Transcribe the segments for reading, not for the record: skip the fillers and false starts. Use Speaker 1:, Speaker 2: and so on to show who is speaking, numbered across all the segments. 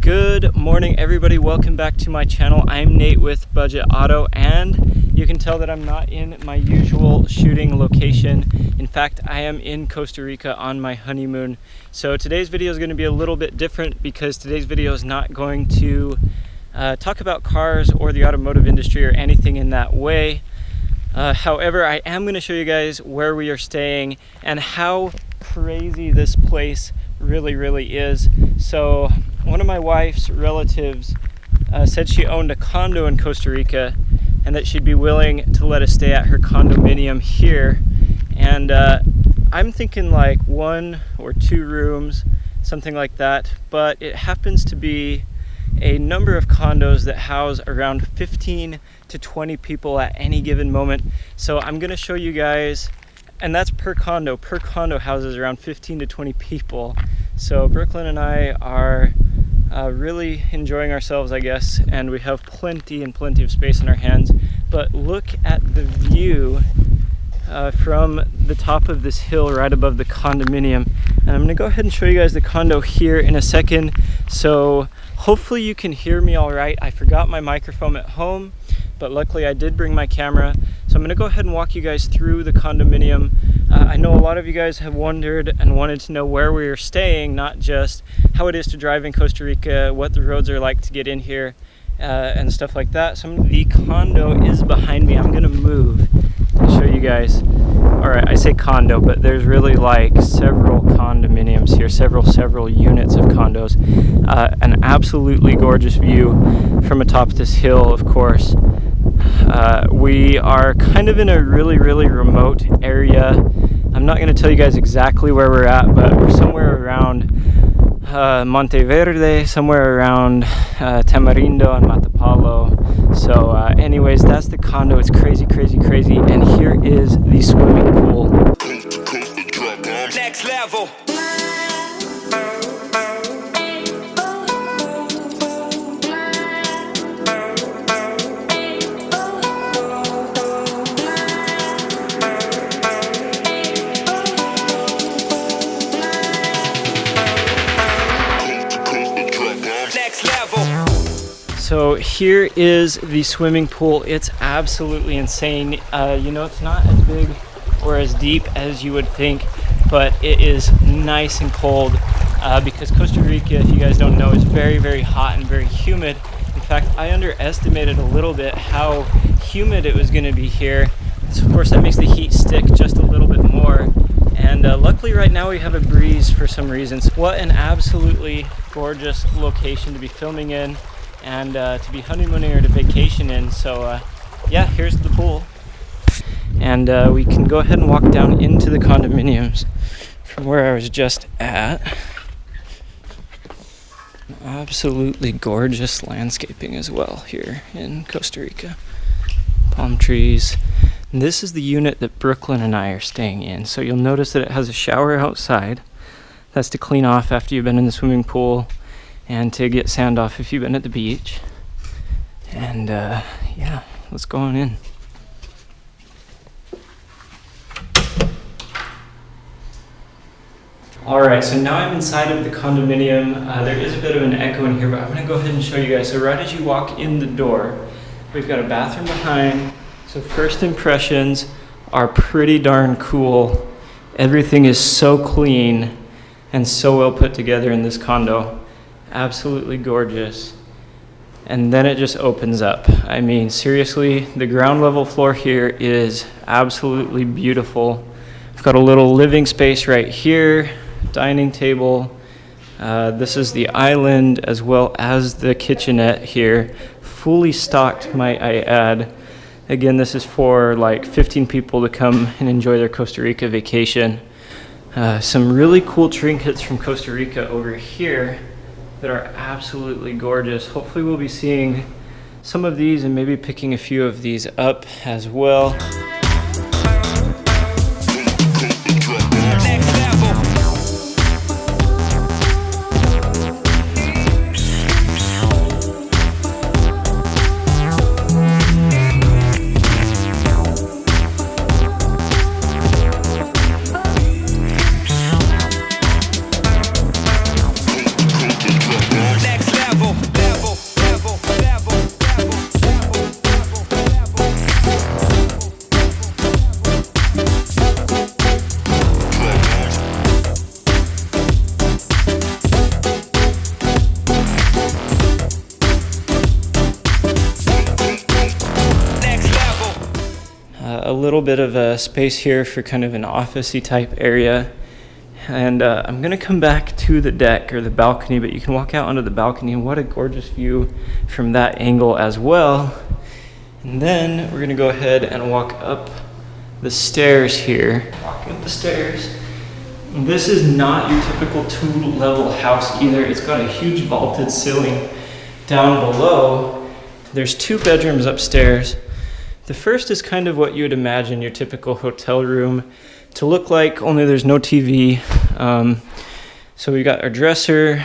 Speaker 1: Good morning, everybody. Welcome back to my channel. I'm Nate with Budget Auto, and you can tell that I'm not in my usual shooting location. In fact, I am in Costa Rica on my honeymoon. So today's video is going to be a little bit different because today's video is not going to talk about cars or the automotive industry or anything in that way. However, I am going to show you guys where we are staying and how crazy this place really is. So one of my wife's relatives said she owned a condo in Costa Rica and that she'd be willing to let us stay at her condominium here. And I'm thinking like 1 or 2 rooms, something like that. But it happens to be a number of condos that house around 15 to 20 people at any given moment. So I'm going to show you guys, and that's per condo. Per condo houses around 15 to 20 people. So Brooklyn and I are really enjoying ourselves, I guess, and we have plenty of space in our hands. But look at the view from the top of this hill right above the condominium. And I'm gonna go ahead and show you guys the condo here in a second. So hopefully you can hear me all right. I forgot my microphone at home, but luckily I did bring my camera. So I'm gonna go ahead and walk you guys through the condominium. I know a lot of you guys have wondered and wanted to know where we are staying, not just how it is to drive in Costa Rica, what the roads are like to get in here, and stuff like that. So the condo is behind me. I'm gonna move and show you guys. All right, I say condo, but there's really like several condominiums here, several units of condos. An absolutely gorgeous view from atop this hill, of course. We are kind of in a really remote area. I'm not going to tell you guys exactly where we're at, but we're somewhere around Monteverde, somewhere around Tamarindo and Matapalo. So anyways, that's the condo. It's crazy. And here is the swimming pool. Next level. So here is the swimming pool. It's absolutely insane. You know, it's not as big or as deep as you would think, but it is nice and cold because Costa Rica, if you guys don't know, is very hot and very humid. In fact, I underestimated a little bit how humid it was going to be here. So of course that makes the heat stick just a little bit more. And luckily right now we have a breeze for some reasons. What an absolutely gorgeous location to be filming in and to be honeymooning or to vacation in. So yeah, here's the pool. And we can go ahead and walk down into the condominiums from where I was just at. Absolutely gorgeous landscaping as well here in Costa Rica. Palm trees. And this is the unit that Brooklyn and I are staying in. So you'll notice that it has a shower outside. That's to clean off after you've been in the swimming pool and to get sand off if you've been at the beach. And yeah, let's go on in. Alright, so now I'm inside of the condominium. There is a bit of an echo in here, but I'm going to go ahead and show you guys. So right as you walk in the door, we've got a bathroom behind. So first impressions are pretty darn cool. Everything is so clean and so well put together in this condo. Absolutely gorgeous. And then it just opens up. I mean, seriously, the ground level floor here is absolutely beautiful. I've got a little living space right here, dining table. This is the island as well as the kitchenette here. Fully stocked, might I add. Again, this is for like 15 people to come and enjoy their Costa Rica vacation. Some really cool trinkets from Costa Rica over here that are absolutely gorgeous. Hopefully we'll be seeing some of these and maybe picking a few of these up as well. little bit of a space here for kind of an office-y type area. And I'm gonna come back to the deck or the balcony, but you can walk out onto the balcony, and what a gorgeous view from that angle as well. And then we're gonna go ahead and walk up the stairs here. Walking up the stairs. And this is not your typical 2-level house either. It's got a huge vaulted ceiling down below. There's 2 bedrooms upstairs. The first is kind of what you would imagine your typical hotel room to look like, only there's no TV. So we got our dresser.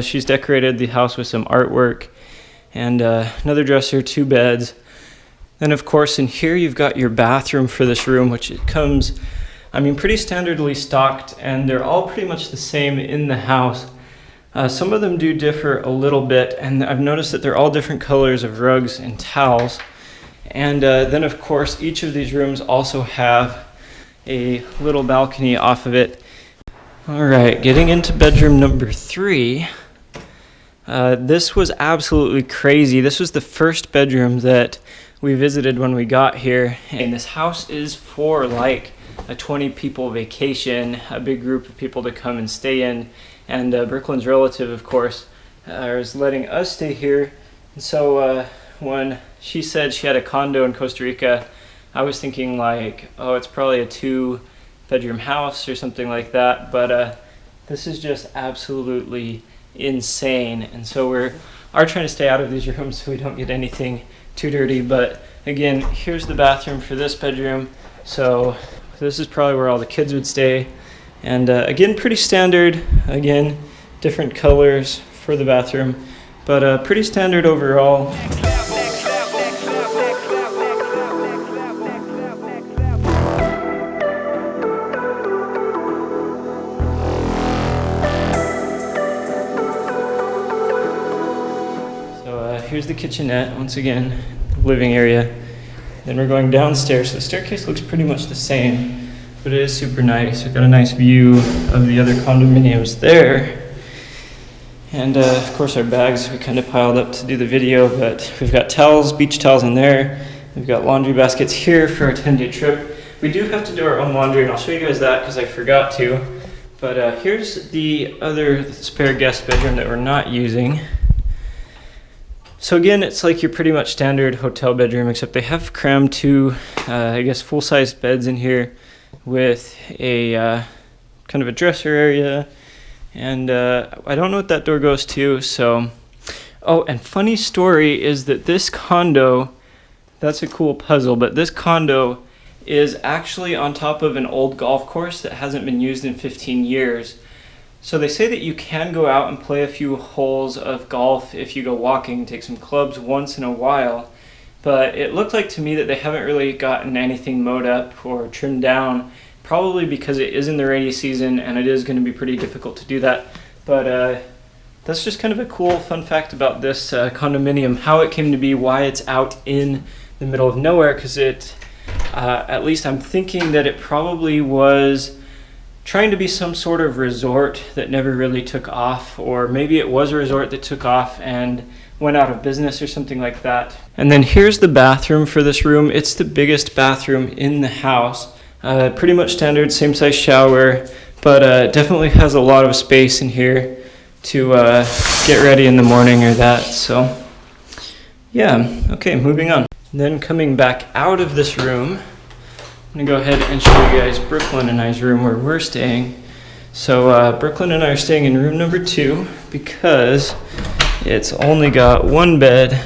Speaker 1: She's decorated the house with some artwork, and another dresser, 2 beds. Then of course in here you've got your bathroom for this room, which it comes, I mean, pretty standardly stocked, and they're all pretty much the same in the house. Some of them do differ a little bit, and I've noticed that they're all different colors of rugs and towels. And then of course each of these rooms also have a little balcony off of it. All right, getting into bedroom number 3. This was absolutely crazy. This was the first bedroom that we visited when we got here, and this house is for like a 20 people vacation, a big group of people to come and stay in. And Brooklyn's relative, of course, is letting us stay here. And so when she said she had a condo in Costa Rica, I was thinking like, oh, it's probably a 2-bedroom house or something like that, but this is just absolutely insane. And so we are trying to stay out of these rooms so we don't get anything too dirty. But again, here's the bathroom for this bedroom. So this is probably where all the kids would stay. And again, pretty standard. Again, different colors for the bathroom, but pretty standard overall. Here's the kitchenette, once again, living area. Then we're going downstairs. So the staircase looks pretty much the same, but it is super nice. We've got a nice view of the other condominiums there. And of course our bags we kind of piled up to do the video, but we've got towels, beach towels in there. We've got laundry baskets here for our 10-day trip. We do have to do our own laundry, and I'll show you guys that because I forgot to. But here's the other spare guest bedroom that we're not using. So again, it's like your pretty much standard hotel bedroom, except they have crammed 2, I guess, full-sized beds in here with a kind of a dresser area. And I don't know what that door goes to, so... Oh, and funny story is that this condo, that's a cool puzzle, but this condo is actually on top of an old golf course that hasn't been used in 15 years. So they say that you can go out and play a few holes of golf if you go walking, take some clubs once in a while. But it looked like to me that they haven't really gotten anything mowed up or trimmed down, probably because it is in the rainy season and it is going to be pretty difficult to do that. But that's just kind of a cool fun fact about this condominium, how it came to be, why it's out in the middle of nowhere, because it, at least I'm thinking that it probably was trying to be some sort of resort that never really took off, or maybe it was a resort that took off and went out of business or something like that. And then here's the bathroom for this room. It's the biggest bathroom in the house. Pretty much standard, same size shower, but definitely has a lot of space in here to get ready in the morning or that. So yeah, okay, moving on. Then coming back out of this room, I'm gonna go ahead and show you guys Brooklyn and I's room where we're staying. So Brooklyn and I are staying in room number 2 because it's only got 1 bed,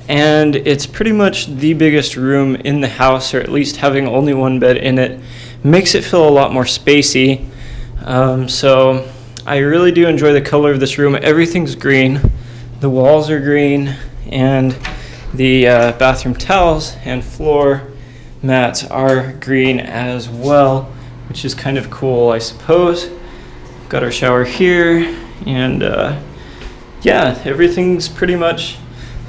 Speaker 1: and it's pretty much the biggest room in the house, or at least having only 1 bed in it makes it feel a lot more spacey. So I really do enjoy the color of this room. Everything's green. The walls are green, and the bathroom towels and floor mats are green as well, which is kind of cool, I suppose. Got our shower here, and yeah, everything's pretty much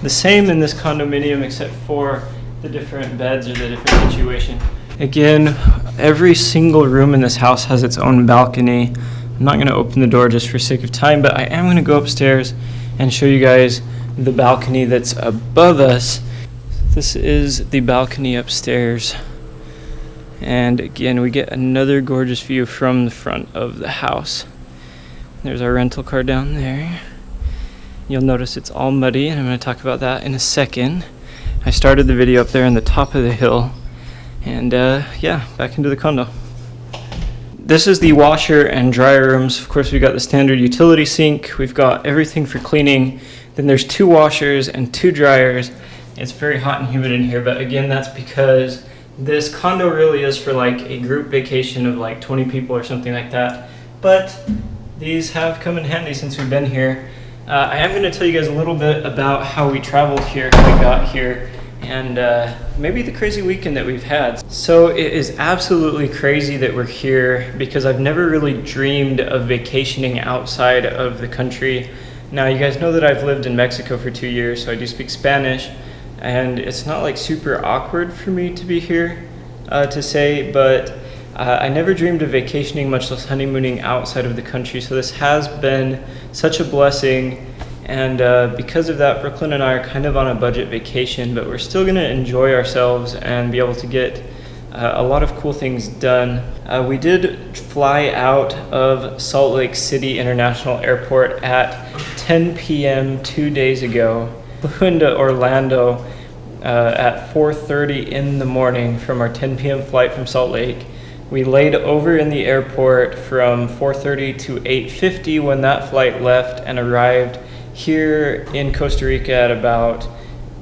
Speaker 1: the same in this condominium except for the different beds or the different situation. Again, every single room in this house has its own balcony. I'm not going to open the door just for sake of time, but I am going to go upstairs and show you guys the balcony that's above us. This is the balcony upstairs And again, we get another gorgeous view from the front of the house. There's our rental car down there. You'll notice it's all muddy, and I'm going to talk about that in a second. I started the video up there on the top of the hill, and yeah, back into the condo. This is the washer and dryer rooms. Of course, we've got the standard utility sink. We've got everything for cleaning. Then there's 2 washers and 2 dryers. It's very hot and humid in here, but again, that's because this condo really is for like a group vacation of like 20 people or something like that. But these have come in handy since we've been here. I am going to tell you guys a little bit about how we traveled here, how we got here, and maybe the crazy weekend that we've had. So it is absolutely crazy that we're here because I've never really dreamed of vacationing outside of the country. Now, you guys know that I've lived in Mexico for 2 years, so I do speak Spanish, and it's not like super awkward for me to be here to say, but I never dreamed of vacationing, much less honeymooning outside of the country, so this has been such a blessing. And because of that, Brooklyn and I are kind of on a budget vacation, but we're still going to enjoy ourselves and be able to get a lot of cool things done. We did fly out of Salt Lake City International Airport at 10 p.m. 2 days ago. Flew into Orlando at 4:30 in the morning from our 10 p.m. flight from Salt Lake. We laid over in the airport from 4:30 to 8:50 when that flight left, and arrived here in Costa Rica at about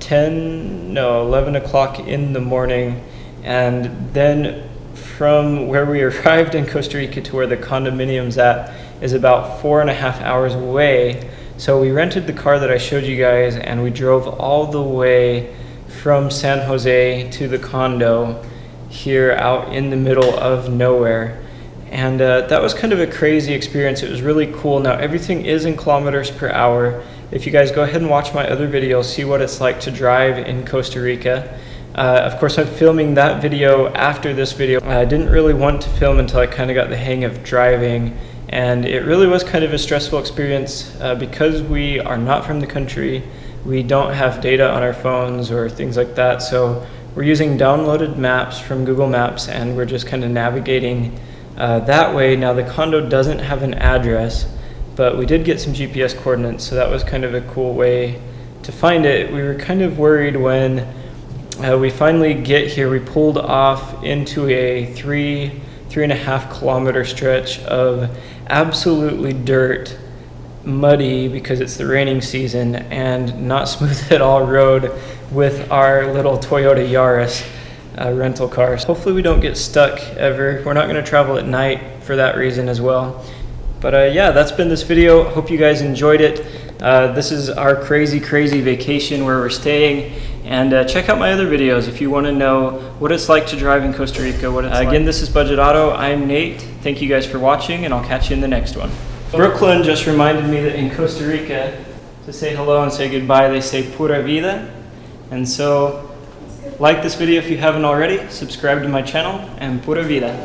Speaker 1: 11 o'clock in the morning. And then from where we arrived in Costa Rica to where the condominium's at is about 4.5 hours away. So we rented the car that I showed you guys, and we drove all the way from San Jose to the condo here out in the middle of nowhere. And that was kind of a crazy experience. It was really cool. Now, everything is in kilometers per hour. If you guys go ahead and watch my other videos, see what it's like to drive in Costa Rica. Of course, I'm filming that video after this video. I didn't really want to film until I kind of got the hang of driving. And it really was kind of a stressful experience because we are not from the country. We don't have data on our phones or things like that. So we're using downloaded maps from Google Maps, and we're just kind of navigating that way. Now, the condo doesn't have an address, but we did get some GPS coordinates, so that was kind of a cool way to find it. We were kind of worried when we finally get here. We pulled off into a 3.5 kilometer stretch of absolutely dirt, muddy because it's the raining season, and not smooth at all road with our little Toyota Yaris rental cars. Hopefully we don't get stuck ever. We're not going to travel at night for that reason as well. But yeah, that's been this video. Hope you guys enjoyed it. This is our crazy vacation where we're staying. And check out my other videos if you want to know what it's like to drive in Costa Rica. Again, this is Budget Auto. I'm Nate. Thank you guys for watching, and I'll catch you in the next one. Brooklyn just reminded me that in Costa Rica, to say hello and say goodbye, they say pura vida. And so, like this video if you haven't already, subscribe to my channel, and pura vida.